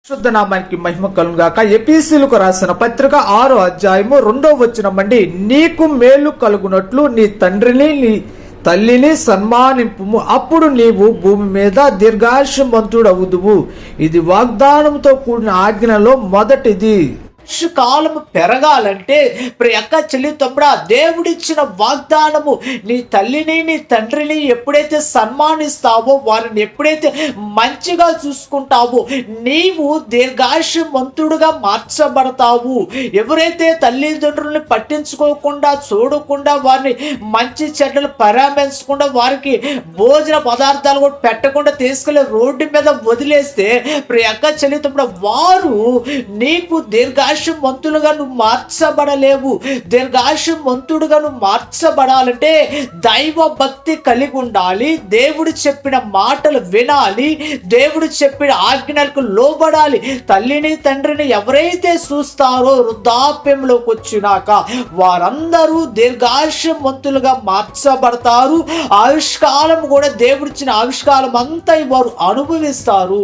శుద్ధ నామానికి మహిమ కలుగాక. ఎఫెసీయులకు రాసిన పత్రిక 6వ అధ్యాయము 2వ వచనం అండి. నీకు మేలు కలుగునట్లు నీ తండ్రిని నీ తల్లిని సన్మానింపుము, అప్పుడు నీవు భూమి మీద దీర్ఘాయుష్మంతుడవుదువు. ఇది వాగ్దానంతో కూడిన ఆజ్ఞలో మొదటిది. కాలము పెరగాలంటే అక్క చెల్లి తమ్ముడా, దేవుడిచ్చిన వాగ్దానము, నీ తల్లిని నీ తండ్రిని ఎప్పుడైతే సన్మానిస్తావో, వారిని ఎప్పుడైతే మంచిగా చూసుకుంటావో, నీవు దీర్ఘాయుష్మంతుడుగా మార్చబడతావు. ఎవరైతే తల్లిదండ్రుల్ని పట్టించుకోకుండా, చూడకుండా, వారిని మంచి చెడ్డలు పరామర్శించకుండా, వారికి భోజన పదార్థాలు కూడా పెట్టకుండా తీసుకెళ్లి రోడ్డు మీద వదిలేస్తే అక్క చెల్లి తమ్ముడా, వారు నీకు దీర్ఘాయుష్మంతులుగా నువ్వు మార్చబడలేవు. దీర్ఘాయుష్మంతుడుగా నువ్వు మార్చబడాలంటే దైవ భక్తి కలిగి ఉండాలి. దేవుడు చెప్పిన మాటలు వినాలి. దేవుడు చెప్పిన ఆజ్ఞలకు లోబడాలి. తల్లిని తండ్రిని ఎవరైతే చూస్తారో వృద్ధాప్యంలోకి వచ్చినాక వారందరూ దీర్ఘాయుష్మంతులుగా మార్చబడతారు. ఆయుష్కాలం కూడా దేవుడిచ్చిన ఆయుష్కాలం అంతా వారు అనుభవిస్తారు.